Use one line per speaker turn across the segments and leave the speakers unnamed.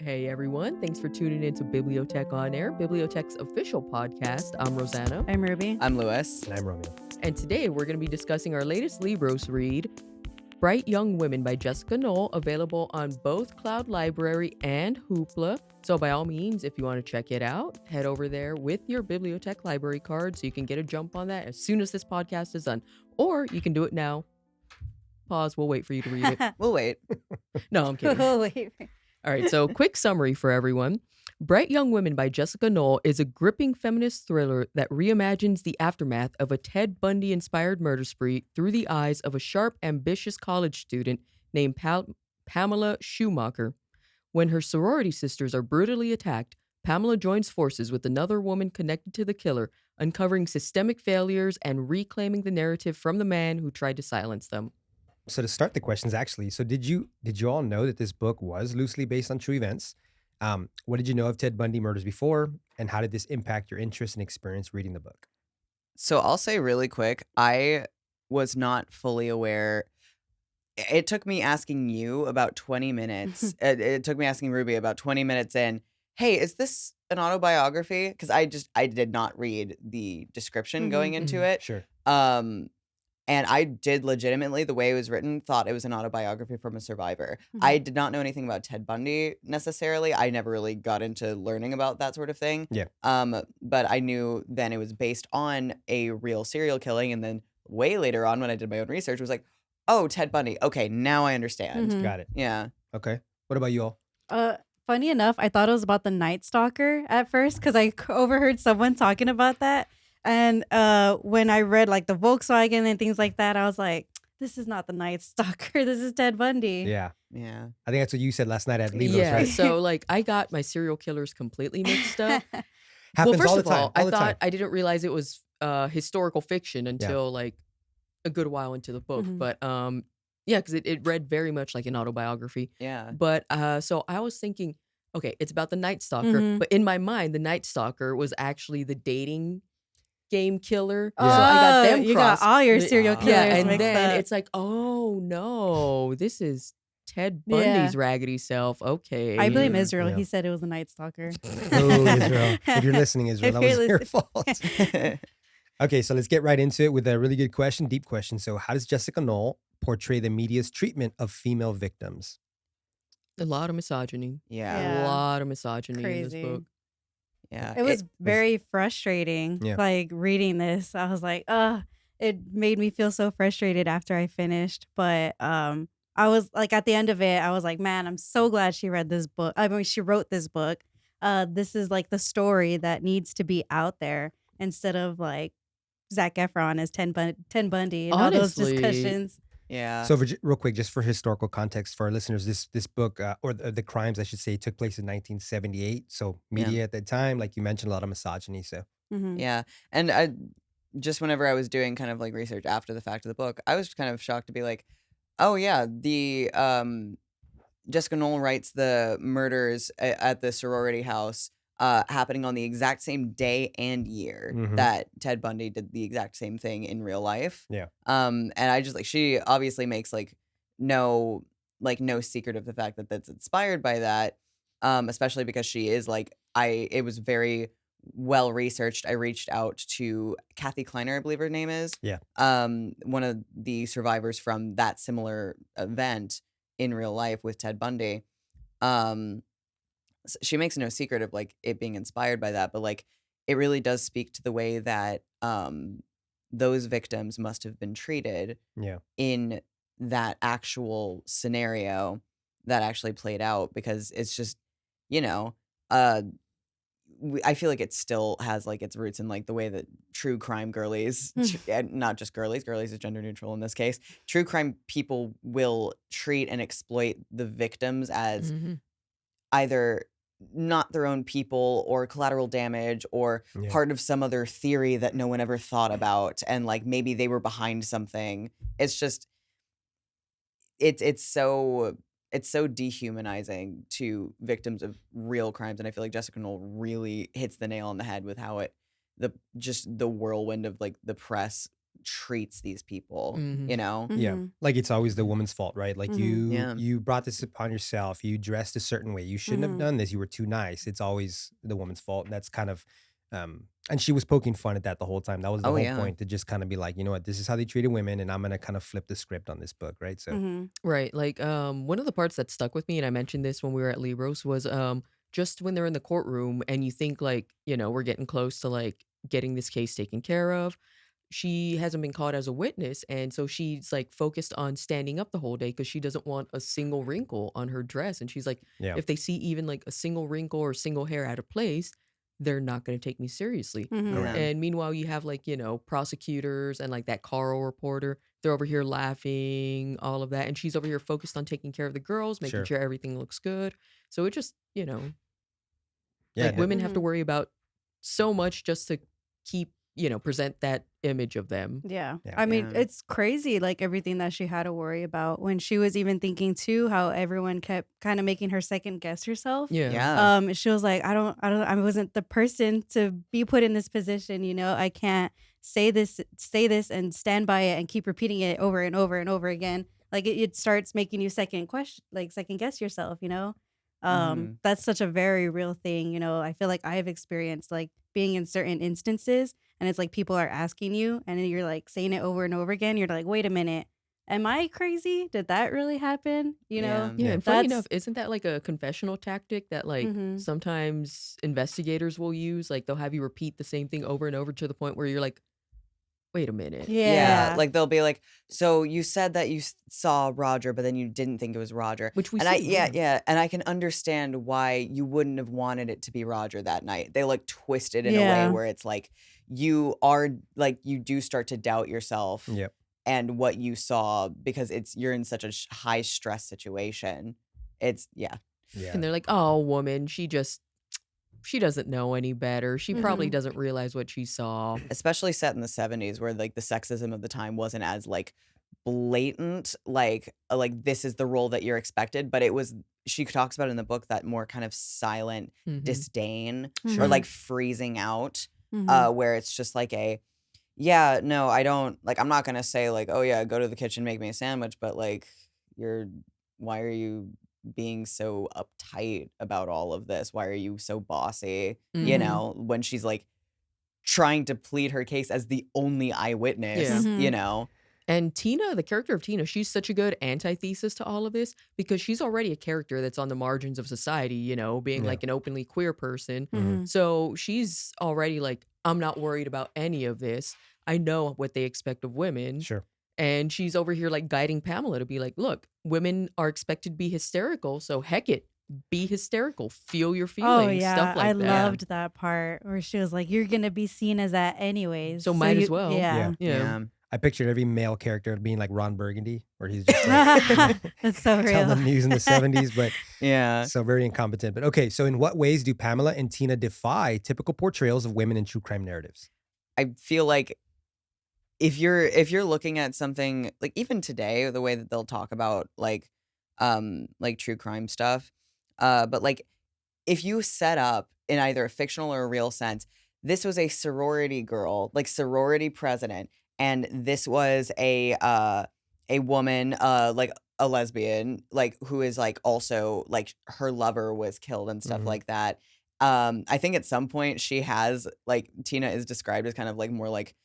Hey everyone, thanks for tuning in to BiblioTech On Air, BiblioTech's official podcast. I'm Rosanna,
I'm Ruby.
I'm Lewis.
And I'm Romeo.
and today we're going to be discussing our latest Libros read, Bright Young Women by Jessica Knoll, available on both Cloud Library and Hoopla. So by all means, if you want to check it out, head over there with your BiblioTech library card so you can get a jump on that as soon as this podcast is done. Or you can do it now. Pause, we'll wait for you to read it.
We'll wait.
No, I'm kidding.
Wait.
All right, so quick summary for everyone. Bright Young Women by Jessica Knoll is a gripping feminist thriller that reimagines the aftermath of a Ted Bundy-inspired murder spree through the eyes of a sharp, ambitious college student named Pamela Schumacher. When her sorority sisters are brutally attacked, Pamela joins forces with another woman connected to the killer, uncovering systemic failures and reclaiming the narrative from the man who tried to silence them.
So to start the questions, actually, so did you all know that this book was loosely based on true events? What did you know of Ted Bundy murders before, and how did this impact your interest and experience reading the book?
So I'll say really quick, I was not fully aware. It took me asking you about 20 minutes. It took me asking Ruby about 20 minutes in, hey, is this an autobiography? Because I did not read the description going into it.
Sure.
And I did legitimately, the way it was written, thought it was an autobiography from a survivor. I did not know anything about Ted Bundy necessarily. I never really got into learning about that sort of thing.
Yeah.
But I knew then it was based on a real serial killing. And then way later on, when I did my own research, it was like, oh, Ted Bundy. Okay, now I understand.
Got it.
Yeah.
Okay. What about you all?
Funny enough, I thought it was about the Night Stalker at first because I overheard someone talking about that. And when I read like the Volkswagen and things like that, I was like, this is not the Night Stalker. This is Ted Bundy.
Yeah.
Yeah.
I think that's what you said last night at Libros,
Yeah,
right?
so like I got my serial killers completely mixed up.
Happens
First
all the
of
time.
all, I thought I didn't realize it was historical fiction until like a good while into the book. But yeah, because it read very much like an autobiography.
Yeah.
But so I was thinking, okay, it's about the Night Stalker. But in my mind, the Night Stalker was actually the dating game killer.
Yeah.
So I got them
You got all your serial killers
Yeah, and
mixed
then
up.
it's like, oh no, this is Ted Bundy's raggedy self. Okay.
I blame Israel.
Yeah.
He said it was the Night Stalker.
Oh, Israel. If you're listening, Israel, that
If
was
you're
your fault. Okay, so let's get right into it with a really good question, deep question. So how does Jessica Knoll portray the media's treatment of female victims?
A lot of misogyny.
Yeah.
A lot of misogyny in
Crazy.
this book.
Yeah.
It was very frustrating.
Yeah.
Like reading this, I was like, it made me feel so frustrated after I finished. But I was like, at the end of it, I was like, man, I'm so glad she read this book. I mean, she wrote this book. This is like the story that needs to be out there instead of like Zac Efron as Ted Bundy and all those
Honestly,
discussions.
Yeah.
So real quick, just for historical context for our listeners, this book, or the crimes, I should say, took place in 1978. So media at that time, like you mentioned, a lot of misogyny. So
Yeah. And I just whenever I was doing kind of like research after the fact of the book, I was kind of shocked to be like, oh yeah, the Jessica Knoll writes the murders at the sorority house happening on the exact same day and year that Ted Bundy did the exact same thing in real life.
Yeah.
And I just like, she obviously makes no secret of the fact that that's inspired by that. Especially because she is like, it was very well researched. I reached out to Kathy Kleiner, I believe her name is.
Yeah.
One of the survivors from that similar event in real life with Ted Bundy. She makes no secret of like it being inspired by that, but like it really does speak to the way that those victims must have been treated in that actual scenario that actually played out, because it's just, I feel like it still has like its roots in like the way that true crime girlies, and not just girlies is gender neutral in this case, true crime people will treat and exploit the victims as either not their own people or collateral damage or part of some other theory that no one ever thought about, and like maybe they were behind something. It's just it's so dehumanizing to victims of real crimes, and I feel like Jessica Knoll really hits the nail on the head with how the whirlwind of like the press treats these people,
Mhm.
you know?
Yeah.
Mhm.
Like it's always the woman's fault, right? Like
Mhm.
Yeah.
you brought this upon yourself. You dressed a certain way. You shouldn't have
Mhm.
done this. You were too nice. It's always the woman's fault. And that's kind of and she was poking fun at that the whole time. That was the
Oh,
whole
yeah.
point, to just kind of be like, you know what, this is how they treated women, and I'm gonna kind of flip the script on this book, right? So
Mhm.
Right. Like, one of the parts that stuck with me, and I mentioned this when we were at Libros, was just when they're in the courtroom and you think like, we're getting close to like getting this case taken care of. She hasn't been called as a witness, and so she's like focused on standing up the whole day because she doesn't want a single wrinkle on her dress. And she's like,
yeah.
if they see even like a single wrinkle or single hair out of place, they're not going to take me seriously.
Mhm.
Yeah.
And meanwhile, you have like, prosecutors and like that Carl reporter. They're over here laughing, all of that. And she's over here focused on taking care of the girls, making
Sure.
sure everything looks good. So it just,
Yeah.
like women have to
Mhm.
worry about so much just to keep, present that image of them.
Yeah.
Yeah.
I mean,
Yeah.
it's crazy, like everything that she had to worry about when she was even thinking too, how everyone kept kind of making her second guess herself.
Yeah.
Yeah.
She was like, I wasn't the person to be put in this position, I can't say this and stand by it and keep repeating it over and over and over again. Like it starts making you second guess yourself.
Mhm.
That's such a very real thing. I feel like I've experienced like being in certain instances and it's like people are asking you and then you're like saying it over and over again. You're like, wait a minute, am I crazy? Did that really happen?
Yeah.
Yeah,
Yeah.
and funny enough,
That's
isn't that like a confessional tactic that like
hmm
sometimes investigators will use? Like they'll have you repeat the same thing over and over to the point where you're like, wait a minute.
Yeah,
yeah.
like they'll be like, "So you said that you saw Roger, but then you didn't think it was Roger."
Which we
And I,
see,
yeah,
yeah.
yeah, and I can understand why you wouldn't have wanted it to be Roger that night. They like twist it in a way
Yeah.
where it's like you do start to doubt yourself
Yep.
and what you saw because you're in such a high stress situation. Yeah.
Yeah.
And they're like, oh, woman, she doesn't know any better. She probably
hmm
doesn't realize what she saw.
Especially set in the 70s where like the sexism of the time wasn't as like blatant like this is the role that you're expected, but it was she talks about in the book that more kind of silent
Hmm.
disdain or
Sure.
like freezing out
hmm
where it's just like yeah, no, I don't like I'm not going to say like, "Oh yeah, go to the kitchen, make me a sandwich," but like why are you being so uptight about all of this? Why are you so bossy?
Hmm.
When she's like trying to plead her case as the only
Yeah.
eyewitness,
hmm
And Tina, the character of Tina, she's such a good antithesis to all of this because she's already a character that's on the margins of society, being
Yeah.
like an openly queer person.
Mhm.
hmm
So she's already like, I'm not worried about any of this. I know what they expect of women.
Sure.
And she's over here like guiding Pamela to be like, look, women are expected to be hysterical. So heck it, be hysterical, feel your
Oh
feelings,
yeah,
stuff
I
like that.
Yeah.
loved that part where she was like, "You're gonna be seen as that anyways."
So
So
might as
you,
well.
yeah.
Yeah.
Yeah.
I pictured every male character being like Ron Burgundy, where he's just like,
That's so
telling the
real.
news in the 70s, but
Yeah.
so very incompetent. But okay, so in what ways do Pamela and Tina defy typical portrayals of women in true crime narratives?
I feel like if you're looking at something like even today, the way that they'll talk about like true crime stuff, but like if you set up in either a fictional or a real sense, this was a sorority girl, like sorority president, and this was a woman, like a lesbian, like who is like also like her lover was killed and stuff
Mhm.
like that. I think at some point she has like Tina is described as kind of like more like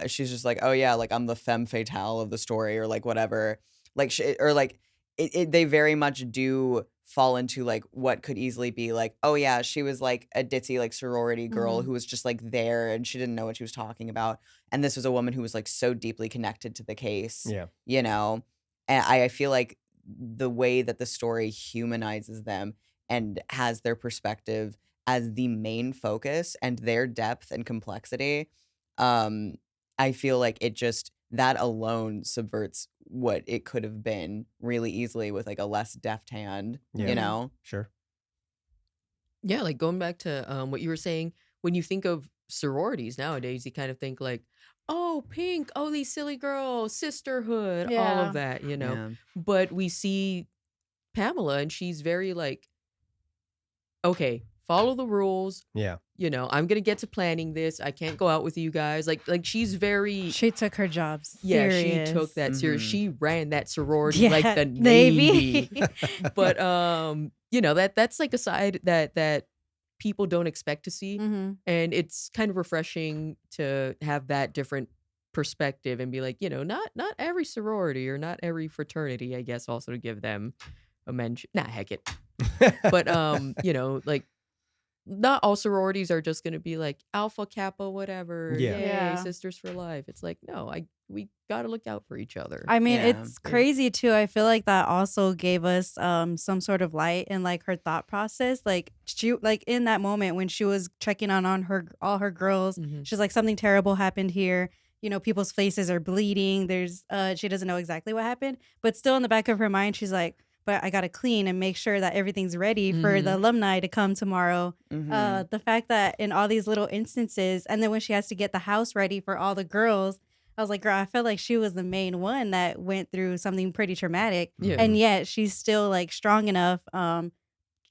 she's just like, oh yeah, like I'm the femme fatale of the story or like whatever. Like or like they very much do fall into like what could easily be like, oh yeah, she was like a ditzy like sorority girl
Mhm.
who was just like there and she didn't know what she was talking about. And this was a woman who was like so deeply connected to the case,
Yeah.
you know? And I feel like the way that the story humanizes them and has their perspective as the main focus and their depth and complexity, um, I feel like it just that alone subverts what it could have been really easily with like a less deft hand,
Yeah.
you
Mhm.
know?
Sure.
Yeah, like going back to what you were saying, when you think of sororities nowadays, you kind of think like, oh, pink, oh, these silly girls, sisterhood, all of
Yeah.
that.
Yeah.
But we see Pamela and she's very like, okay, follow the rules.
Yeah.
You know, I'm gonna get to planning this. I can't go out with you guys. Like she's very
She took her job
yeah, she
serious.
took that serious.
Mhm.
She ran that sorority like
Yeah,
the
Navy.
Navy. But you know, that's like a side that people don't expect to see.
Mhm.
And it's kind of refreshing to have that different perspective and be like, you know, not every sorority or not every fraternity, I guess, also to give them a mention. Nah, heck it. But you know, like not all sororities are just gonna be like alpha kappa whatever,
Yeah.
yay,
Yeah.
sisters for life. It's like no, we gotta look out for each other.
I mean,
Yeah.
it's crazy too. I feel like that also gave us some sort of light in like her thought process. Like she like in that moment when she was checking on her all her girls,
Mhm.
she's like something terrible happened here. You know, people's faces are bleeding. There's she doesn't know exactly what happened, but still in the back of her mind, she's like, but I gotta clean and make sure that everything's ready for the
Mhm.
alumni to come tomorrow.
Mhm.
The fact that in all these little instances, and then when she has to get the house ready for all the girls, I was like, girl, I felt like she was the main one that went through something pretty traumatic.
Yeah.
And yet she's still like strong enough,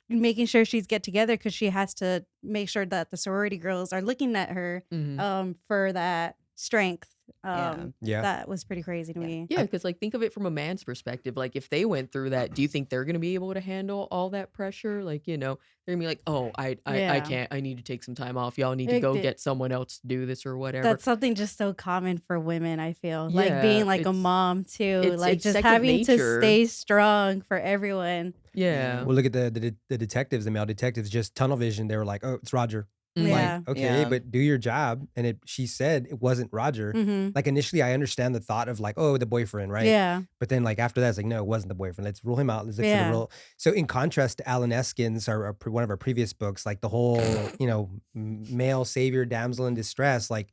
making sure she's get together because she has to make sure that the sorority girls are looking at her
Mhm.
for that strength.
Yeah.
Yeah.
That was pretty crazy to me.
Yeah, because like think of it from a man's perspective. Like if they went through that, do you think they're gonna be able to handle all that pressure? Like, you know, they're gonna be like, oh, I
Yeah.
can't. I need to take some time off. Y'all need to
It
go
did-
get someone else to do this or whatever.
That's something just so common for women, I feel. Like
Yeah,
being like a
it's-
mom too. Like
it's
just
second
having to
nature.
stay strong for everyone.
Yeah.
Well, look at the detectives, the male detectives, just tunnel vision. They were like, "Oh, it's Roger."
Mhm.
Yeah.
Like, okay,
Yeah.
but do your job. And she said it wasn't Roger.
hmm
Like initially, I understand the thought of like, oh, the boyfriend, right?
Yeah.
But then like after that, it's like, no, it wasn't the boyfriend. Let's rule him out. Let's look for the
Yeah.
rule. So in contrast to Alan Eskin's, one of our previous books, like the whole, you know, male savior, damsel in distress, like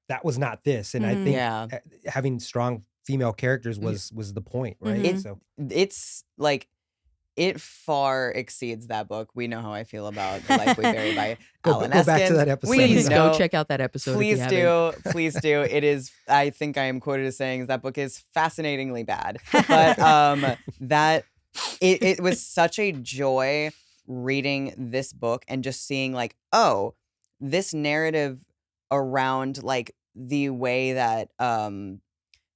that was not this. And I
Mhm.
think
Yeah.
having strong female characters was the point, right?
Mhm.
So
It's like it far exceeds that book. We know how I feel about The Life We Bury by Alan
go back to
Eskins.
that episode.
We
Please
know-
go check out that episode. if you
Please
haven't.
do. Please do. It is, I think I am quoted as saying that book is fascinatingly bad. But that it was such a joy reading this book and just seeing like, oh, this narrative around like the way that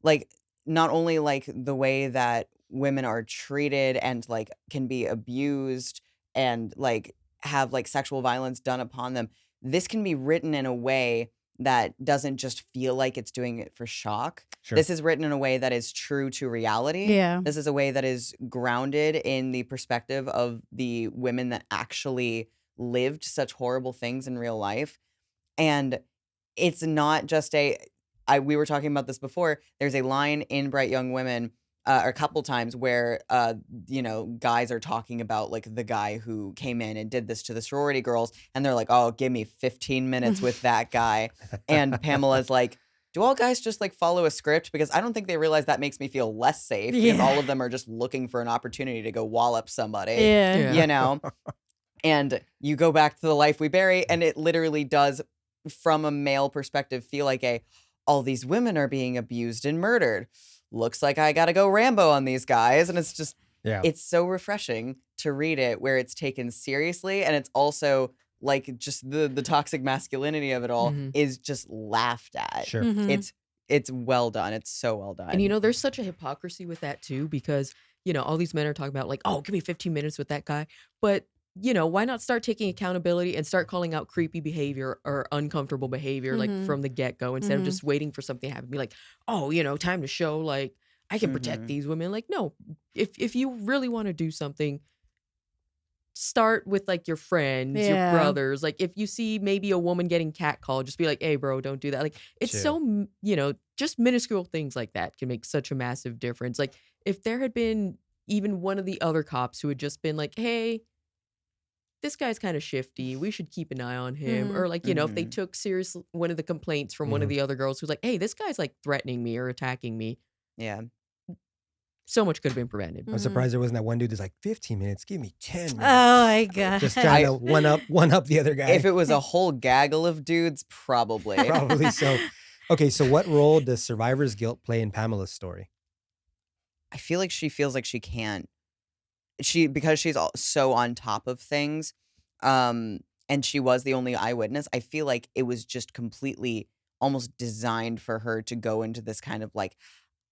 like not only like the way that women are treated and like can be abused and like have like sexual violence done upon them. This can be written in a way that doesn't just feel like it's doing it for shock.
sure.
This is written in a way that is true to reality.
Yeah.
This is a way that is grounded in the perspective of the women that actually lived such horrible things in real life. And it's not just we were talking about this before. There's a line in Bright Young Women, or a couple times where, you know, guys are talking about like the guy who came in and did this to the sorority girls. And they're like, oh, give me 15 minutes with that guy. And Pamela's like, do all guys just like follow a script? Because I don't think they realize that makes me feel less safe because
Yeah.
all of them are just looking for an opportunity to go wallop somebody,
Yeah.
you know? And you go back to The Life We Bury, and it literally does, from a male perspective, feel like all these women are being abused and murdered. Looks like I gotta go Rambo on these guys. And it's just,
Yeah.
it's so refreshing to read it where it's taken seriously. And it's also like just the toxic masculinity of it all
Mhm.
is just laughed at.
Sure.
Mhm.
It's well done. It's so well done.
And you know, there's such a hypocrisy with that too, because you know all these men are talking about like, oh, give me 15 minutes with that guy, but you know, why not start taking accountability and start calling out creepy behavior or uncomfortable behavior like
Mhm.
from the get go instead of
Mhm.
just waiting for something to happen? Be like, oh, you know, time to show like I can protect
Mhm.
these women. Like, no, if you really want to do something, start with like your friends, your
Yeah.
brothers. Like if you see maybe a woman getting catcalled, just be like, hey, bro, don't do that. Like it's
Chill.
so you know, just minuscule things like that can make such a massive difference. Like if there had been even one of the other cops who had just been like, hey, this guy's kind of shifty. We should keep an eye on him.
Mhm.
Or like, you know, if they
Mhm.
took serious one of the complaints from one of
Mhm.
the other girls who's like, hey, this guy's like threatening me or attacking me.
Yeah.
So much could have been prevented.
I'm
Mhm.
surprised there wasn't that one dude that's like 15 minutes. Give me 10 minutes.
Oh my god.
Just trying to one up the other guy.
If it was a whole gaggle of dudes, probably.
Probably so. Okay, so what role does survivor's guilt play in Pamela's story?
I feel like she feels like she can't. Because she's so on top of things, and she was the only eyewitness. I feel like it was just completely almost designed for her to go into this kind of like,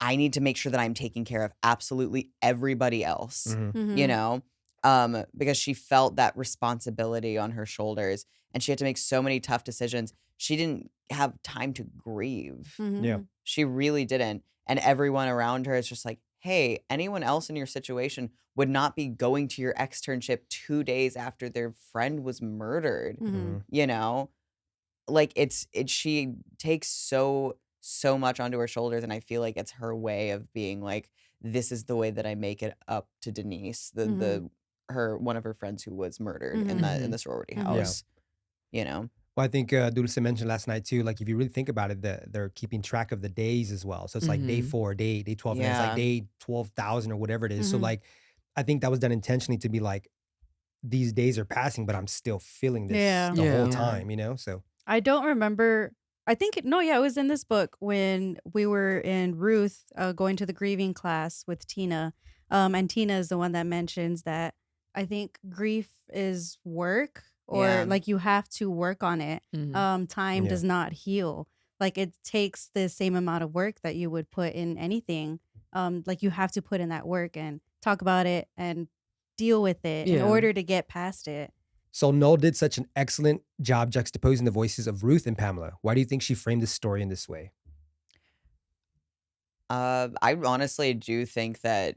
I need to make sure that I'm taking care of absolutely everybody else,
Hmm.
you
Mm-hmm.
know, because she felt that responsibility on her shoulders and she had to make so many tough decisions. She didn't have time to grieve.
Yeah.
Mm-hmm.
She really didn't. And everyone around her is just like, hey, anyone else in your situation would not be going to your externship 2 days after their friend was murdered,
Mm-hmm.
Hmm.
you know? Like she takes so much onto her shoulders, and I feel like it's her way of being like, this is the way that I make it up to Denise,
Mm-hmm.
the her one of her friends who was murdered in
Mm-hmm.
in the sorority
Mm-hmm.
Yeah.
house, you know?
Well, I think Dulce mentioned last night too. Like, if you really think about it, they're keeping track of the days as well. So it's like day
Mhm.
4, day 12, and then it's like
Yeah.
day 12,000 or whatever it is. So
Mm-hmm.
like, I think that was done intentionally to be like, these days are passing, but I'm still feeling this
Yeah.
the whole
Yeah.
Yeah.
time. So
I don't remember. I think no, yeah, it was in this book when we were in Ruth going to the grieving class with Tina. And Tina is the one that mentions that I think grief is work or
Yeah.
like you have to work on it.
Mhm.
Time
Yeah.
does not heal. Like it takes the same amount of work that you would put in anything. Like you have to put in that work and talk about it and deal with it in
Yeah.
order to get past it.
So Knoll did such an excellent job juxtaposing the voices of Ruth and Pamela. Why do you think she framed this story in this way?
I honestly do think that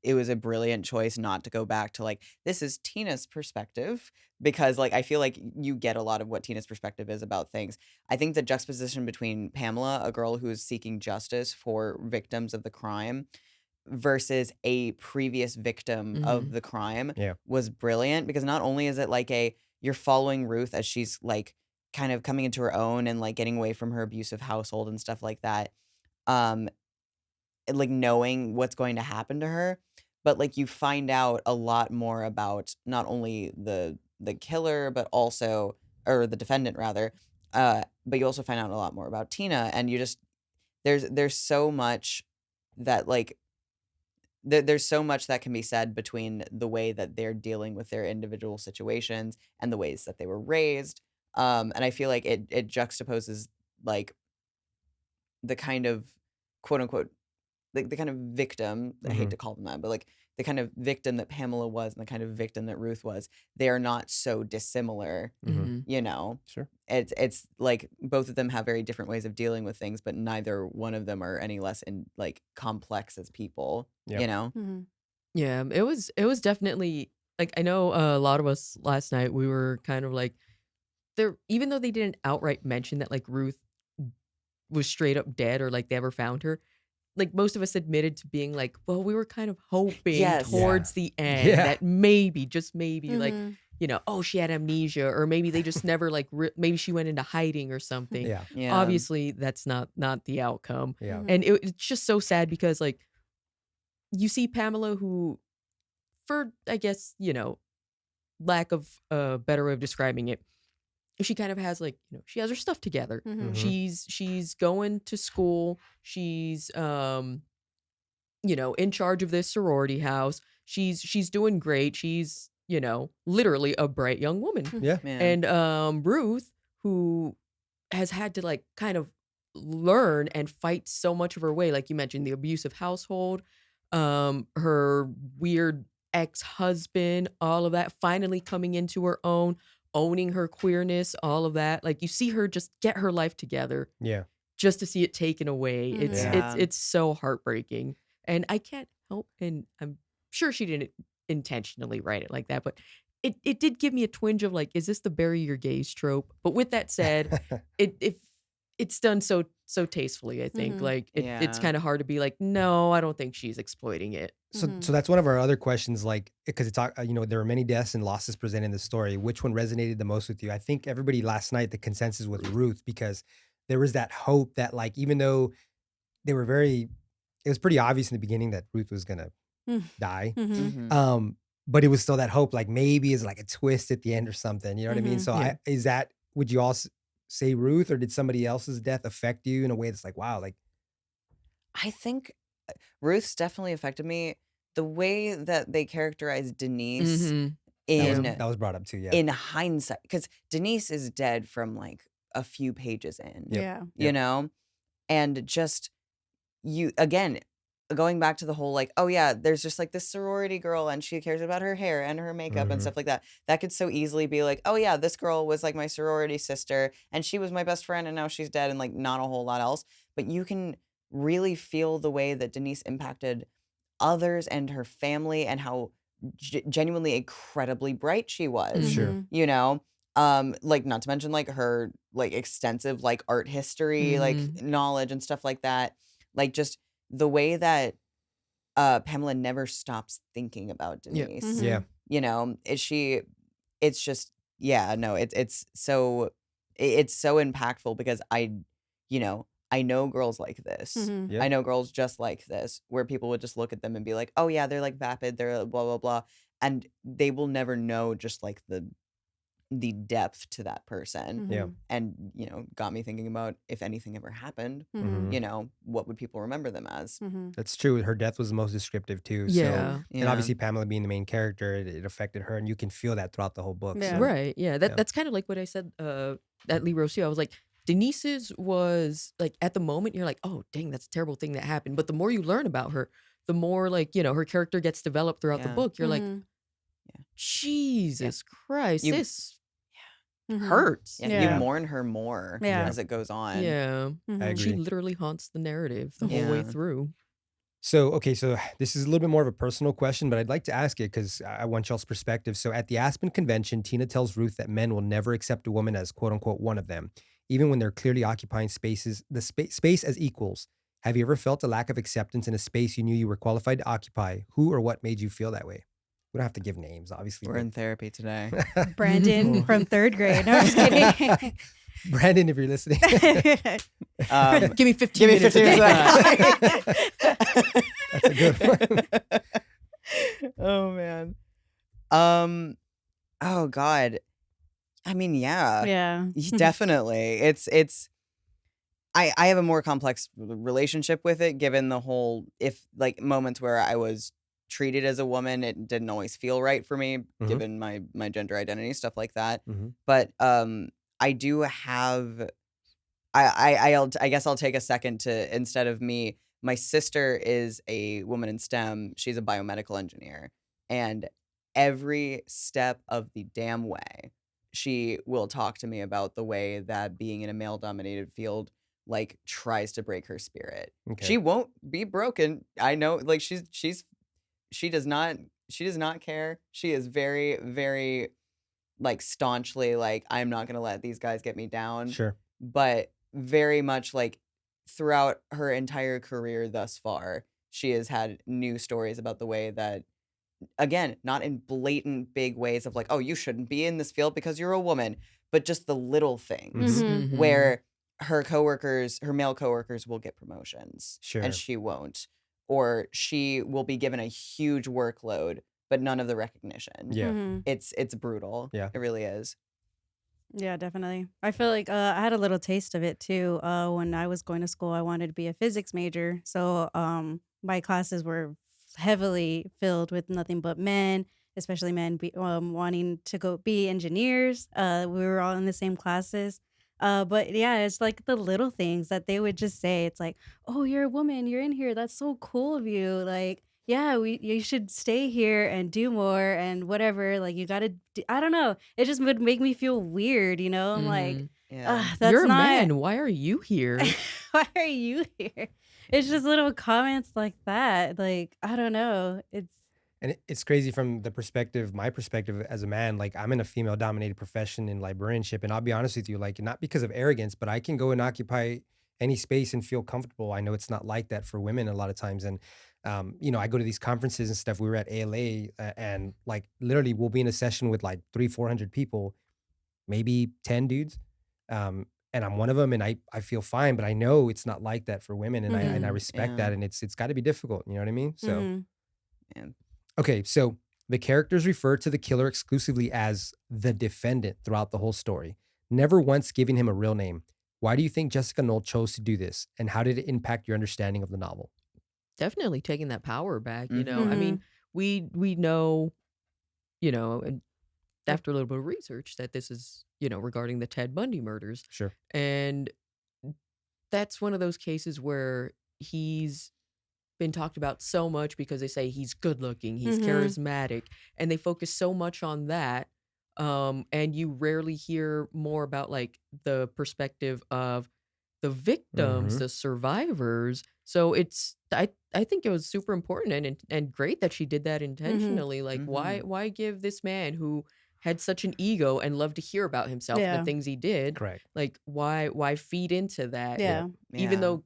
it was a brilliant choice not to go back to like, this is Tina's perspective, because like I feel like you get a lot of what Tina's perspective is about things. I think the juxtaposition between Pamela, a girl who is seeking justice for victims of the crime, versus a previous victim of
Mhm.
the crime
Yeah.
was brilliant, because not only is it like you're following Ruth as she's like kind of coming into her own and like getting away from her abusive household and stuff like that. Um, like knowing what's going to happen to her, but like you find out a lot more about not only the killer but also, or the defendant rather, but you also find out a lot more about Tina, and you just, there's so much that like there's so much that can be said between the way that they're dealing with their individual situations and the ways that they were raised. And I feel like it juxtaposes like the kind of quote unquote, like the kind of victim, I hate
Hmm.
to call them that, but like the kind of victim that Pamela was and the kind of victim that Ruth was, they are not so dissimilar,
Hmm.
Mhm.
you know.
Sure.
It's like both of them have very different ways of dealing with things, but neither one of them are any less in like complex as people,
Yeah.
you know.
Mm-hmm.
Yeah, it was definitely like I know a lot of us last night we were kind of like there even though they didn't outright mention that like Ruth was straight up dead or like they ever found her, like most of us admitted to being like, well, we were kind of hoping
Yes.
Yeah.
towards the end
Yeah.
that maybe, just maybe, like,
Mm-hmm.
oh, she had amnesia, or maybe they just never like, maybe she went into hiding or something.
Yeah.
Yeah.
Obviously, that's not the outcome,
Yeah.
Mhm.
and it's just so sad because like you see Pamela, who, for I guess lack of a better way of describing it, she kind of has like she has her stuff together.
Mm-hmm.
Mhm.
She's going to school. She's in charge of this sorority house. She's doing great. She's, literally a bright young woman.
Yeah.
Yeah.
And Ruth, who has had to like kind of learn and fight so much of her way, like you mentioned, the abusive household, her weird ex-husband, all of that, finally coming into her own, owning her queerness, all of that. Like you see her just get her life together
Yeah.
just to see it taken away. It's
Mhm.
it's
Yeah.
it's so heartbreaking. And I can't help, and I'm sure she didn't intentionally write it like that, but it did give me a twinge of like, is this the bury your gays trope? But with that said, it's done so tastefully, I think.
Mhm.
Like it's
Yeah.
kind of hard to be like, no, I don't think she's exploiting it.
So,
Mhm.
so that's one of our other questions, like, because it's, there were many deaths and losses presented in the story. Which one resonated the most with you? I think everybody last night, the consensus was Ruth, because there was that hope that, like, even though they were it was pretty obvious in the beginning that Ruth was gonna die.
Mm-hmm.
Mhm.
But it was still that hope, like maybe it's like a twist at the end or something. You know what I mean?
Mhm.
So
Yeah.
would you all say Ruth, or did somebody else's death affect you in a way that's like, wow, like,
I think Ruth's definitely affected me. The way that they characterized Denise,
Mhm.
in
That was brought up too. Yeah.
in hindsight, because Denise is dead from like a few pages in,
Yep.
Yeah.
you
Yep.
know, and just you again going back to the whole like, oh yeah, there's just like this sorority girl and she cares about her hair and her makeup and
Mhm.
stuff like that. That could so easily be like, oh yeah, this girl was like my sorority sister and she was my best friend and now she's dead, and like not a whole lot else. But you can really feel the way that Denise impacted others and her family, and how genuinely incredibly bright she was,
Sure.
Mhm.
you know. Like, not to mention like her like extensive like art history like
Mhm.
knowledge and stuff like that. Like, just the way that Pamela never stops thinking about
Yeah.
Denise,
Yeah.
you know. It's just, yeah, no, it's so impactful, because you know, I know girls like this.
Mhm.
Yeah.
I know girls just like this, where people would just look at them and be like, oh yeah, they're like vapid, they're blah blah blah, and they will never know just like the depth to that person.
Yeah.
Mhm.
And, you know, got me thinking about, if anything ever happened,
Mhm.
you know, what would people remember them as?
Mhm.
That's true. Her death was the most descriptive too. So,
Yeah.
and
Yeah.
obviously Pamela being the main character, it affected her, and you can feel that throughout the whole book.
Yeah.
So,
Right. Yeah.
yeah.
That's kind of like what I said at Lee Rose too. I was like, Denise's was like, at the moment you're like, oh dang, that's a terrible thing that happened. But the more you learn about her, the more like, her character gets developed throughout the
Yeah.
book. You're like,
Mhm.
Jesus Christ,
You-
this
Mhm.
hurts.
Yeah,
Yeah.
you mourn her more
Yeah.
as it goes on.
Yeah.
I
Mhm.
She
agree.
literally haunts the narrative the whole way
Yeah.
through.
So, okay, so this is a little bit more of a personal question, but I'd like to ask it because I want y'all's perspective. So, at the Aspen convention, Tina tells Ruth that men will never accept a woman as "quote unquote" one of them, even when they're clearly occupying space as equals. Have you ever felt a lack of acceptance in a space you knew you were qualified to occupy? Who or what made you feel that way? We don't have to give names, obviously.
We're in therapy today.
Brandon from 3rd grade. No, I'm just kidding.
Brandon, if you're listening.
Give me 15
Give me
minutes.
15
okay?
minutes.
That's a good one.
Oh man. Oh God. I mean, yeah.
Yeah.
Definitely. It's I have a more complex relationship with it, given the whole, if like moments where I was treated as a woman, it didn't always feel right for me,
Mhm.
given my gender identity, stuff like that.
Mhm.
But I do have I guess I'll take a second to, instead of me, my sister is a woman in STEM. She's a biomedical engineer, and every step of the damn way, she will talk to me about the way that being in a male dominated field like tries to break her spirit.
Okay.
She won't be broken. I know, like she does not care. She is very, very like staunchly like, I'm not gonna let these guys get me down.
Sure.
But very much like throughout her entire career thus far, she has had new stories about the way that, again, not in blatant big ways of like, oh, you shouldn't be in this field because you're a woman, but just the little things
Mhm.
Mhm.
where her male coworkers will get promotions
Sure.
and she won't, or she will be given a huge workload but none of the recognition.
Yeah.
Mhm.
It's brutal.
Yeah.
It really is.
Yeah, definitely. I feel like I had a little taste of it too. When I was going to school, I wanted to be a physics major. So my classes were heavily filled with nothing but men, especially men wanting to go be engineers. We were all in the same classes. But yeah, it's like the little things that they would just say. It's like, oh, you're a woman, you're in here. That's so cool of you. Like, yeah, you should stay here and do more and whatever. Like, you gotta, I don't know. It just would make me feel weird, you know? I'm like,
Mhm.
Yeah.
that's
You're a
not.
man. Why are you here?
Why are you here? It's just little comments like that. Like, I don't know.
And it's crazy from my perspective as a man. Like, I'm in a female dominated profession in librarianship. And I'll be honest with you, like, not because of arrogance, but I can go and occupy any space and feel comfortable. I know it's not like that for women a lot of times. And, I go to these conferences and stuff. We were at ALA and like literally we'll be in a session with like 300-400 people, maybe 10 dudes. And I'm one of them and I feel fine, but I know it's not like that for women. And I
Mhm.
respect
Yeah.
that. And it's got to be difficult. You know what I mean? So.
Mhm.
Man.
Okay, so the characters refer to the killer exclusively as the defendant throughout the whole story, never once giving him a real name. Why do you think Jessica Knoll chose to do this, and how did it impact your understanding of the novel?
Definitely taking that power back. I
Mhm.
mean, we know, and after a little bit of research that this is, regarding the Ted Bundy murders.
Sure.
And that's one of those cases where he's been talked about so much because they say he's good looking, he's charismatic, and they focus so much on that. And you rarely hear more about like the perspective of the victims, the survivors. So I think it was super important and great that she did that intentionally. Like why give this man who had such an ego and loved to hear about himself and
Yeah.
the things he did,
Correct.
like why feed into that?
Yeah.
Even
Yeah.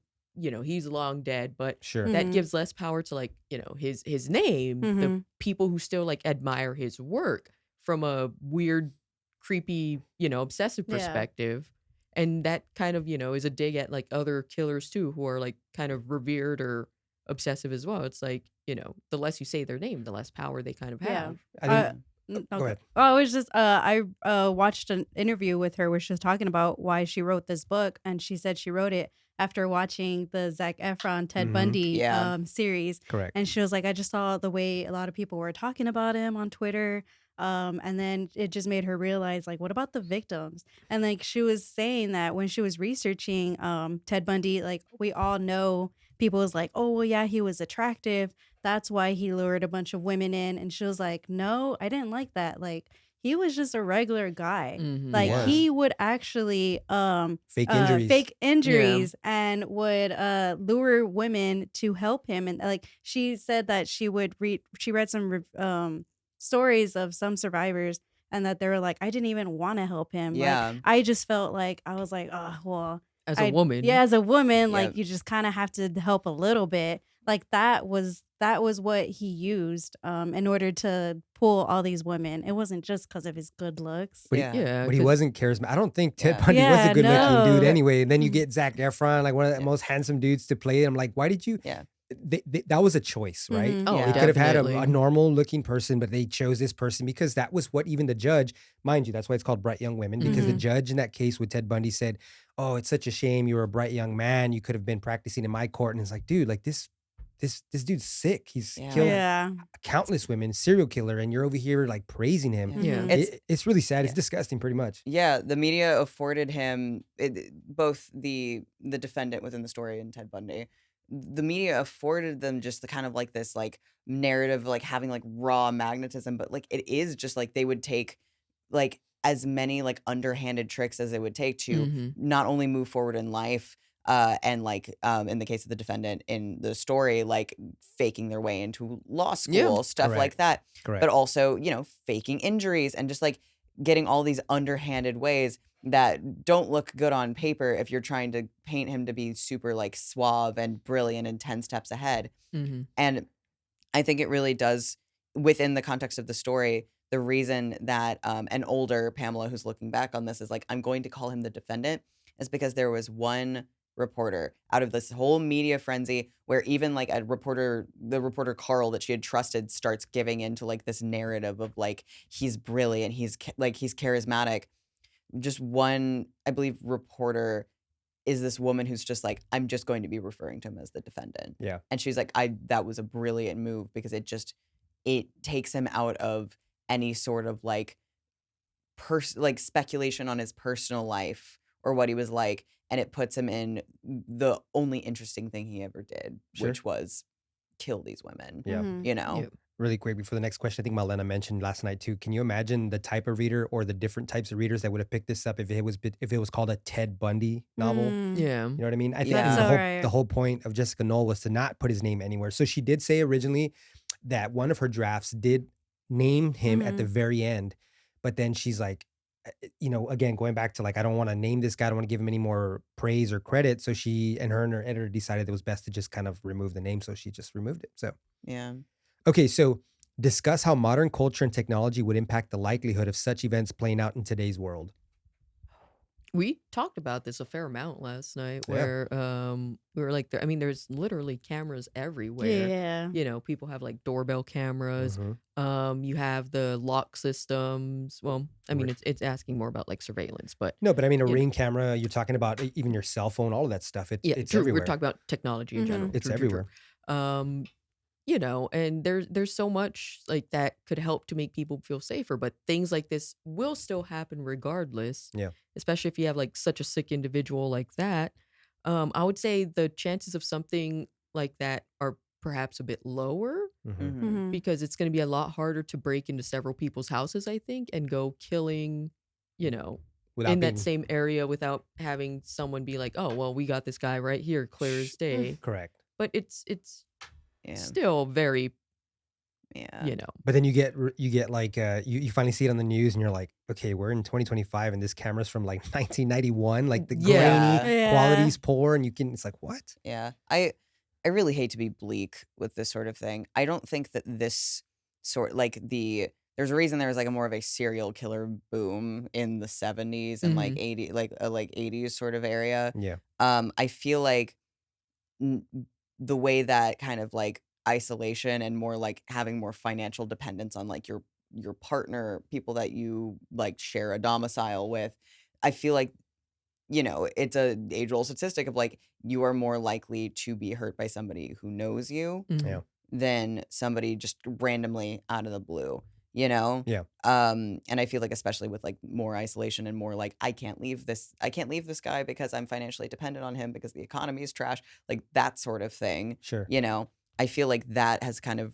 though he's long dead, but
Sure.
that gives less power to like his name, the people who still like admire his work from a weird, creepy, obsessive
Yeah.
perspective. And that kind of is a dig at like other killers too, who are like kind of revered or obsessive as well. It's like the less you say their name, the less power they kind of
Yeah.
have.
I think.
Go
Go ahead.
Oh, it was just I watched an interview with her where she was talking about why she wrote this book, and she said she wrote it after watching the Zac Efron Ted Bundy
Yeah.
series,
Correct.
and she was like, I just saw the way a lot of people were talking about him on Twitter, and then it just made her realize like, what about the victims? And like she was saying that when she was researching Ted Bundy, like we all know people was like, oh well, yeah, he was attractive. That's why he lured a bunch of women in. And she was like, no, I didn't like that. Like, he was just a regular guy. Like,
was.
he would actually
Fake injuries.
and would lure women to help him. And like, she said that she read some stories of some survivors and that they were like, I didn't even want to help him.
Yeah.
Like, I just felt like, I was like, oh, well.
As a woman.
Yeah, as a woman, like
Yep.
you just kind of have to help a little bit. Like that was what he used in order to pull all these women. It wasn't just because of his good looks.
But
Yeah.
Yeah.
But he
'cause-
wasn't charismatic. I don't think Ted
Yeah.
Bundy was
Yeah,
a good looking dude
no.
anyway. And then you get Zac Efron, like one of the most handsome dudes to play it. I'm like, why did you?
Yeah.
That was a choice, right?
Mhm.
Oh,
Yeah.
They could have had a
definitely.
normal looking person, but they chose this person because that was what even the judge, mind you, that's why it's called Bright Young Women, because the judge in that case with Ted Bundy said, oh, it's such a shame you were a bright young man. You could have been practicing in my court. And it's like, dude, like this dude's sick. He's
Yeah.
killed
Yeah.
countless women, serial killer, and you're over here like praising him.
Yeah.
Mhm.
It's really sad. It's
Yeah.
disgusting, pretty much.
Yeah, the media afforded him both the defendant within the story and Ted Bundy. The media afforded them just the kind of like this like narrative, like having like raw magnetism, but like it is just like they would take like as many like underhanded tricks as it would take to
Mhm.
not only move forward in life, and like in the case of the defendant in the story, like faking their way into law school, stuff like that.
Correct.
But also, faking injuries and just like getting all these underhanded ways that don't look good on paper if you're trying to paint him to be super like suave and brilliant and 10 steps ahead.
Mhm.
And I think it really does, within the context of the story, the reason that an older Pamela who's looking back on this is like, I'm going to call him the defendant, is because there was one reporter out of this whole media frenzy where even like the reporter Carl that she had trusted starts giving into like this narrative of like, he's brilliant, he's charismatic. Just one, I believe, reporter is this woman who's just like, I'm just going to be referring to him as the defendant.
Yeah.
And she's like, that was a brilliant move because it takes him out of any sort of like speculation on his personal life or what he was like, and it puts him in the only interesting thing he ever did,
Sure.
which was kill these women.
Yeah.
Mhm.
Yeah.
Really quick before the next question, I think Malena mentioned last night too. Can you imagine the type of reader or the different types of readers that would have picked this up if it was called a Ted Bundy novel?
Mm.
Yeah.
You know what I mean? I think
That's
the,
so
whole,
right.
the whole point of Jessica Knoll was to not put his name anywhere. So she did say originally that one of her drafts did name him at the very end, but then she's like, again, going back to like, I don't want to name this guy. I don't want to give him any more praise or credit. So she and her editor decided it was best to just kind of remove the name. So she just removed it. So,
Yeah.
okay. So discuss how modern culture and technology would impact the likelihood of such events playing out in today's world.
We talked about this a fair amount last night
Yeah.
where we were like, there's literally cameras everywhere.
Yeah.
People have like doorbell cameras.
Mhm.
You have the lock systems. Well, I mean,
Right.
it's asking more about like surveillance, but
No, but I mean, a
you know.
Ring camera, you're talking about even your cell phone, all of that stuff. It's
yeah,
it's
true.
everywhere.
We're talking about technology in general.
It's
True, true, true.
everywhere.
and there's so much like that could help to make people feel safer, but things like this will still happen regardless,
Yeah.
especially if you have like such a sick individual like that. I would say the chances of something like that are perhaps a bit lower
Hmm.
Mm-hmm.
because it's going to be a lot harder to break into several people's houses, I think, and go killing, you know,
Without
in that
being
same area without having someone be like, "Oh, well, we got this guy right here, clear as day."
correct.
But it's
Yeah.
still very,
Yeah.
But then you get like you finally see it on the news and you're like, okay, we're in 2025 and this camera's from like 1991, like the
Yeah.
grainy
Yeah.
quality's poor, and it's like, what?
Yeah. I really hate to be bleak with this sort of thing. I don't think that this sort there's a reason there was like a more of a serial killer boom in the 70s and like
Mhm.
80 like 80s sort of area.
Yeah.
I feel like n- the way that kind of like isolation and more like having more financial dependence on like your partner, people that you like share a domicile with, I feel like it's a age-old statistic of like you are more likely to be hurt by somebody who knows you
Mhm.
Yeah.
than somebody just randomly out of the blue, you know?
Yeah.
And I feel like especially with like more isolation and more like I can't leave this guy because I'm financially dependent on him because the economy is trash, like that sort of thing.
Sure.
I feel like that has kind of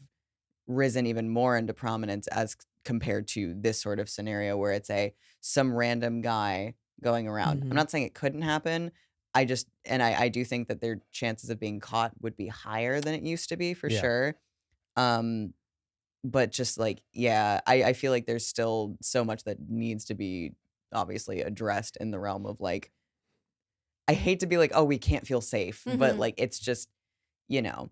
risen even more into prominence as compared to this sort of scenario where it's some random guy going around. I'm
Mhm.
not saying it couldn't happen. I do think that their chances of being caught would be higher than it used to be for
Yeah.
sure. But just like, yeah, I feel like there's still so much that needs to be obviously addressed in the realm of like, I hate to be like, oh, we can't feel safe, but
Mhm.
like, it's just, you know,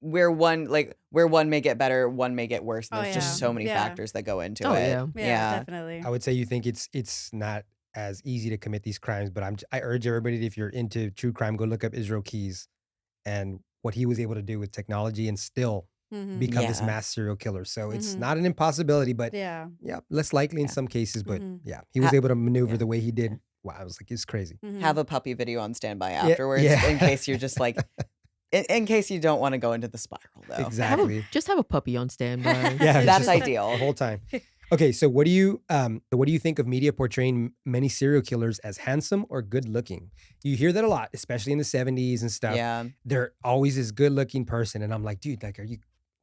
where one may get better, one may get worse, and
Oh
there's
yeah.
just so many
Yeah.
factors that go into
Oh,
it.
yeah.
Yeah,
Yeah.
definitely.
I would say you think it's not as easy to commit these crimes, but I urge everybody, if you're into true crime, go look up Israel Keys and what he was able to do with technology and still
Mm-hmm.
become this
Yeah.
mass serial killer. So it's
Mhm.
not an impossibility, but
Yeah.
yeah, less likely in
Yeah.
some cases. But
Mhm.
yeah, he was
Ha-
able to maneuver
yeah.
the way he did. Wow, I was like, it's crazy.
Mhm.
Have a puppy video on standby
Yeah,
afterwards
yeah.
in case you're just like, in case you don't want to go into the spiral though.
Exactly.
Just have a puppy on standby.
Yeah,
That's
just
ideal.
the whole time. Okay, so what do you think of media portraying many serial killers as handsome or good looking? You hear that a lot, especially in the 70s and stuff.
Yeah.
They're always this good looking person, and I'm like, dude, like,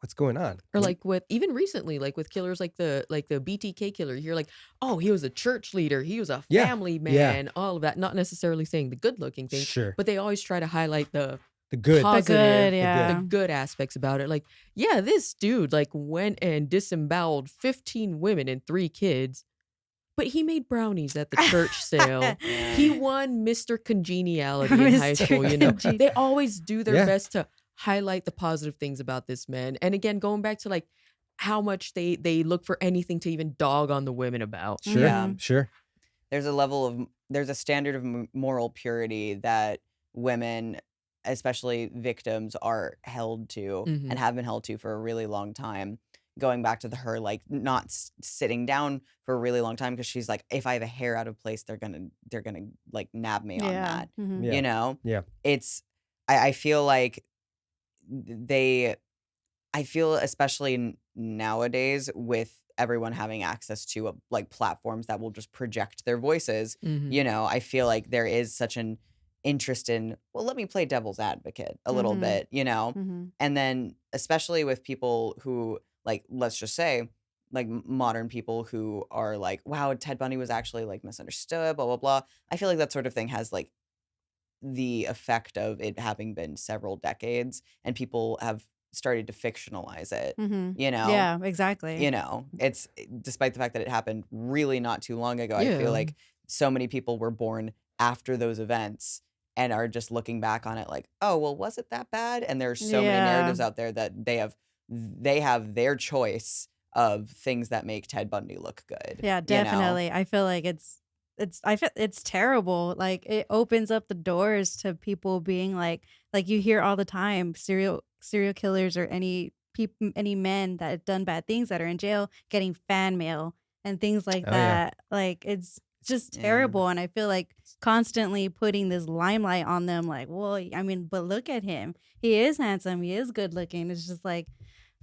what's going on?
Or
What-
like with even recently, like with killers like the BTK killer, you're like, oh, he was a church leader, he was a
Yeah,
family
yeah.
man, all of that. Not necessarily saying the good looking thing,
Sure,
but they always try to highlight the
the good.
positive,
yeah.
the good aspects about it. Like, yeah, this dude like went and disemboweled 15 women and 3 kids, but he made brownies at the church sale. He won Mr. Congeniality in high
Mr.
school,
Congen-
They always do their
Yeah.
best to highlight the positive things about this man. And again, going back to like how much they look for anything to even dog on the women about.
Sure,
Yeah.
sure.
There's a standard of moral purity that women, especially victims, are held to
Mhm.
and have been held to for a really long time. Going back to her like not sitting down for a really long time because she's like, if I have a hair out of place, they're gonna like nab me on
Yeah.
that.
Mhm.
Yeah. Yeah.
It's I feel like I feel especially nowadays with everyone having access to like platforms that will just project their voices,
Mhm.
I feel like there is such an interest in, well, let me play devil's advocate a little
Mhm.
bit,
Mhm.
and then especially with people who like, let's just say like modern people who are like, wow, Ted Bundy was actually like misunderstood, blah, blah, blah. I feel like that sort of thing has like the effect of it having been several decades and people have started to fictionalize it,
Mhm.
you know?
Yeah, exactly.
It's despite the fact that it happened really not too long ago. I feel
Yeah.
like so many people were born after those events and are just looking back on it like, oh, well, was it that bad? And there's so many
Yeah.
narratives out there that they have their choice of things that make Ted Bundy look good.
Yeah, definitely. I feel like it's terrible. Like it opens up the doors to people being like you hear all the time serial killers or any men that have done bad things that are in jail getting fan mail and things like
Oh, yeah.
that. Like it's just
Yeah.
terrible. And I feel like constantly putting this limelight on them, like, well, I mean, but look at him. He is handsome. He is good looking. It's just like,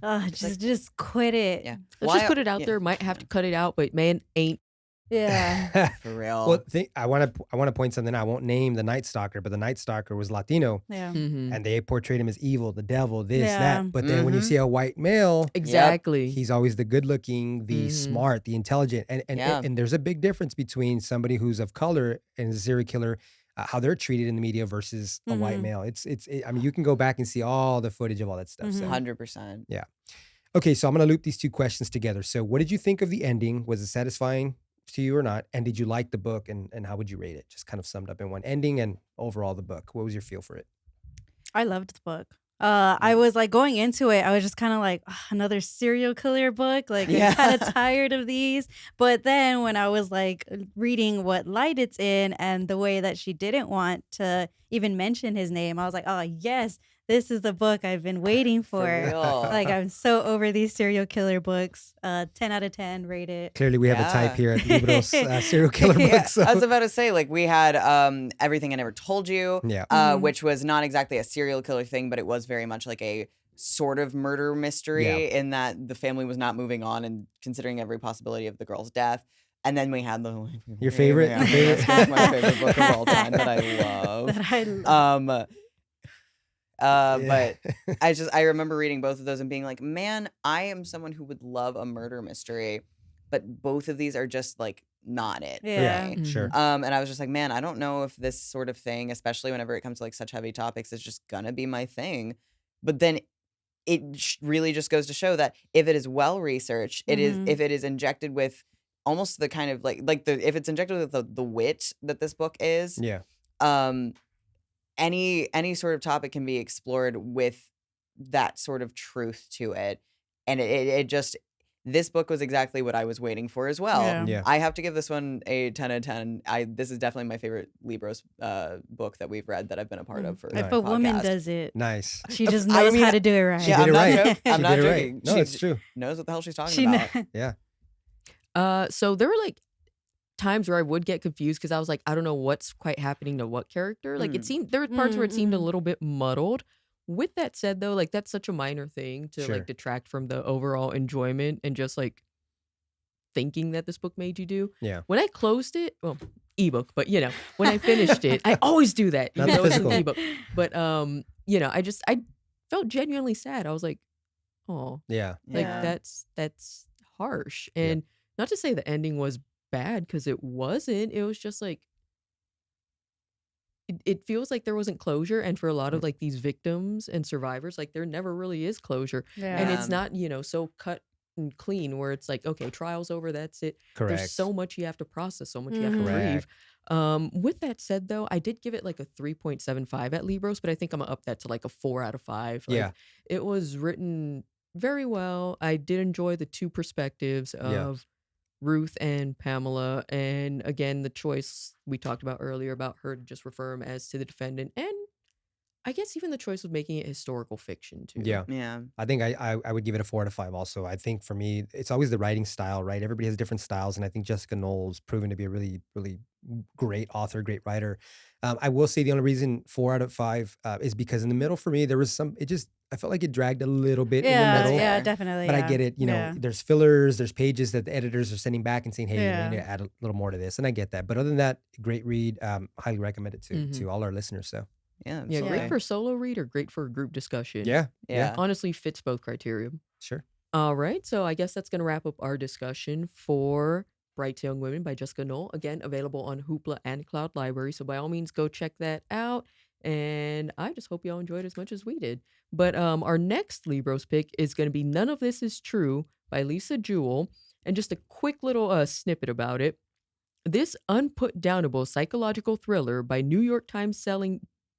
It's like,
just quit it.
yeah.
Let's
Why?
just put it out
Yeah.
there. Might have
Yeah.
to cut it out, but man, ain't.
Yeah.
For real.
Well, I want to point something out. I won't name the Night Stalker, but the Night Stalker was Latino,
Yeah.
Mhm.
and they portrayed him as evil, the devil, this,
Yeah.
that. But then when you
Mhm.
see a white male,
Exactly.
he's always the good-looking, the
Mhm.
smart, the intelligent, and
Yeah.
and there's a big difference between somebody who's of color and is a serial killer, how they're treated in the media versus a white
Mhm.
male. I mean, you can go back and see all the footage of all that stuff. So
100%.
okay, so I'm gonna loop these two questions together. So, what did you think of the ending? Was it satisfying to you or not? And did you like the book? And how would you rate it? Just kind of summed up in one, ending and overall the book. What was your feel for it?
I loved the book. I was like going into it, I was just kind of like, "Ugh, another serial killer book. Like,
Yeah.
I'm kind of tired of these. But then when I was like reading what light it's in and the way that she didn't want to even mention his name, I was like, oh, yes, this is the book I've been waiting
For
for.
real.
Like, I'm so over these serial killer books. 10 out of 10, rate it.
Clearly, we have a type
Yeah.
here at Libros serial killer
Yeah.
books. So.
I was about to say, like, we had Everything I Never Told You,
Yeah.
Mhm.
which was not exactly a serial killer thing, but it was very much like a sort of murder mystery in that the family was not moving on and considering every possibility of the girl's death. And then we had the
Your favorite?
Yeah,
Your favorite?
that's my favorite book of all time that I love.
That I love.
But I remember reading both of those and being like, man, I am someone who would love a murder mystery, but both of these are just like not it for
Yeah.
me.
Mhm.
Sure.
And I was just like, man, I don't know if this sort of thing, especially whenever it comes to like such heavy topics, is just gonna be my thing. But then it really just goes to show that if it is well researched, it is
Mhm.
if it is injected with almost the kind of if it's injected with the wit that this book is,
Yeah.
um, any sort of topic can be explored with that sort of truth to it, and it just this book was exactly what I was waiting for as well.
Yeah.
Yeah.
I have to give this one a 10 out of 10. This is definitely my favorite Libros book that we've read that I've been a part of for
If
the
a woman
podcast.
does it,
Nice.
she just
I
knows
mean,
how to do it right.
She
Yeah,
did
I'm
it
not
right.
joking.
She
I'm not
did it right.
joking.
No,
She
it's true.
knows what the hell she's talking
She
about.
kn-
Yeah.
So there were like times where I would get confused because I was like, I don't know what's quite happening to what character. Like
Hmm.
it seemed there were parts where it seemed a
Mhm.
little bit muddled. With that said, though, like that's such a minor thing to
Sure.
like detract from the overall enjoyment and just like thinking that this book made you do.
Yeah.
When I closed it, well, ebook, but when I finished it, I always do that,
Not
even
the
though it's an
physical.
ebook. But I felt genuinely sad. I was like, oh,
Yeah.
like
Yeah.
that's harsh.
Yeah.
And not to say the ending was bad because it wasn't. It was just like it feels like there wasn't closure, and for a lot of like these victims and survivors, like there never really is closure, and it's
Yeah.
not so cut and clean where it's like, okay, trial's over, that's it.
Correct.
There's so much you have to process, so much you have to
Mhm.
grieve. With that said, though, I did give it like a 3.75 at Libros, but I think I'm gonna up that to like a 4 out of 5. Like,
Yeah.
it was written very well. I did enjoy the two perspectives
Yeah.
of Ruth and Pamela, and again, the choice we talked about earlier about her to just refer him as to the defendant, and I guess even the choice of making it historical fiction too.
Yeah.
Yeah.
I think I would give it a 4 out of 5 also. I think for me, it's always the writing style, right? Everybody has different styles. And I think Jessica Knoll's proven to be a really, really great author, great writer. I will say the only reason 4 out of 5 is because in the middle for me, there was I felt like it dragged a little bit in the
Yeah,
middle.
yeah,
Fair.
definitely.
But I
yeah.
get it,
Yeah.
there's fillers, there's pages that the editors are sending back and saying, hey,
Yeah.
we need to add a little more to this. And I get that. But other than that, great read. Highly recommend it to
Mhm.
all our listeners. So
Yeah.
Yeah,
absolutely.
great for solo read or great for a group discussion.
yeah.
Yeah.
Honestly, fits both criteria.
Sure.
All right, so I guess that's going to wrap up our discussion for Bright Young Women by Jessica Knoll. Again, available on Hoopla and Cloud Library, so by all means, go check that out. And I just hope y'all enjoyed as much as we did. But our next Libros pick is going to be None of This Is True by Lisa Jewell. And just a quick little snippet about it. This unputdownable psychological thriller by New York Times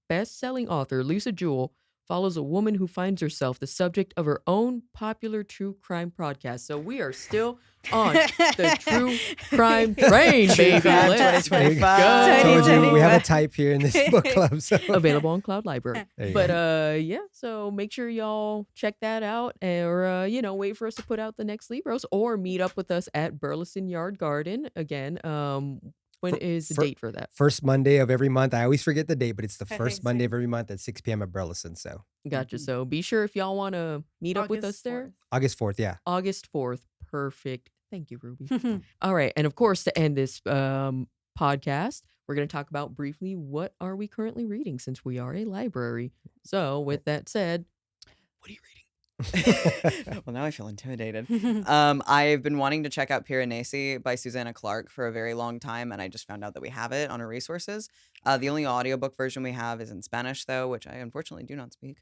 best-selling author Lisa Jewell follows a woman who finds herself the subject of her own popular true crime podcast. So we are still on the true crime train, baby.
crime
Let's
2025.
go.
Told you, we have a
2025.
type here in this book club. So.
Available on Cloud Library.
There you
But
go.
yeah, so make sure y'all check that out, or wait for us to put out the next Libros, or meet up with us at Burleson Yard Garden again. When is the
fir-
date for that?
First Monday of every month. I always forget the date, but it's the
Hey,
first Monday
same.
of every month at 6 p.m. at Burleson. So
Gotcha. So be sure if y'all want to meet up with us
August
there.
August 4th, yeah.
August 4th. Perfect. Thank you, Ruby.
4th.
All right. And of course, to end this podcast, we're going to talk about briefly what are we currently reading since we are a library. So with that said, what are you reading?
Well, now I feel intimidated. I've been wanting to check out Piranesi by Susanna Clark for a very long time, and I just found out that we have it on our resources. The only audiobook version we have is in Spanish, though, which I unfortunately do not speak.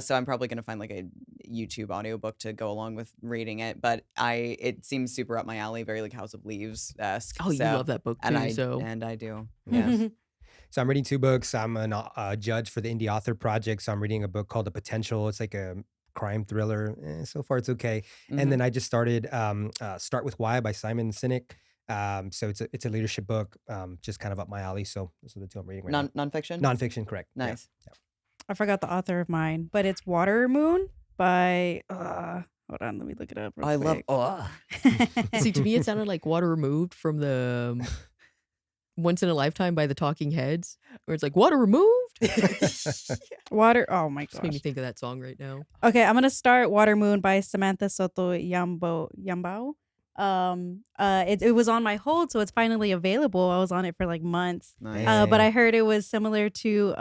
So I'm probably going to find like a YouTube audiobook to go along with reading it. But it seems super up my alley, very like House of Leaves esque.
Oh, you love that book too.
And I do. Yes.
So I'm reading 2 books. I'm a judge for the Indie Author Project. So I'm reading a book called The Potential. It's like a crime thriller. So far, it's okay. And then I just started Start With Why by Simon Sinek. So it's a leadership book, just kind of up my alley. So those are the 2 I'm reading right now.
Nonfiction?
Nonfiction, correct. Yeah.
Nice.
I forgot the author of mine, but it's Water Moon by hold on, let me look it up real
I love.
quick.
Oh.
See, to me, it sounded like Water Removed from the Once in a Lifetime by the Talking Heads, where it's like water removed.
Water. Oh my
Just made me
gosh.
think of that song right now.
Okay, I'm gonna start Water Moon by Samantha Soto Yambao. It was on my hold, so it's finally available. I was on it for like months.
Nice.
But I heard it was similar to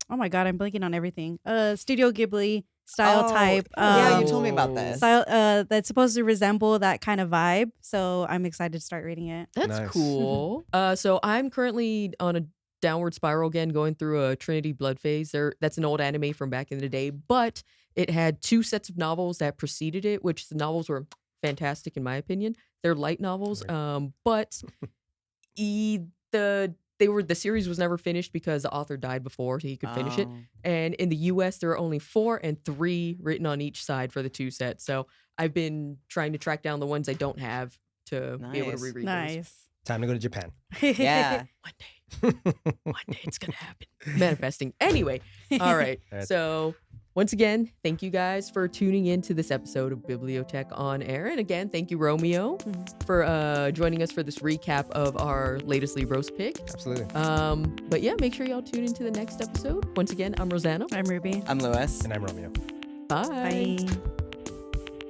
oh my god, I'm blanking on everything. Studio Ghibli style
Oh,
type.
yeah, you told me about this.
Style that's supposed to resemble that kind of vibe. So I'm excited to start reading it.
That's
Nice.
cool. So I'm currently on a downward spiral again, going through a Trinity Blood phase. That's an old anime from back in the day, but it had 2 sets of novels that preceded it, which the novels were fantastic in my opinion. They're light novels, but the series was never finished because the author died before he could finish it.
Oh.
And in the US, there are only 4 and 3 written on each side for the 2 sets. So I've been trying to track down the ones I don't have to be able to
Nice.
reread those.
Nice.
Time to go to Japan.
Yeah.
One day it's gonna happen. Manifesting. Anyway, all right.
That's-
So once again, thank you guys for tuning in to this episode of BiblioTech on Air. And again, thank you, Romeo, for joining us for this recap of our latest Libros pick.
Absolutely.
But yeah, make sure y'all tune into the next episode. Once again, I'm Rosanna.
I'm Ruby.
I'm Lewis.
And I'm Romeo.
Bye.
Bye.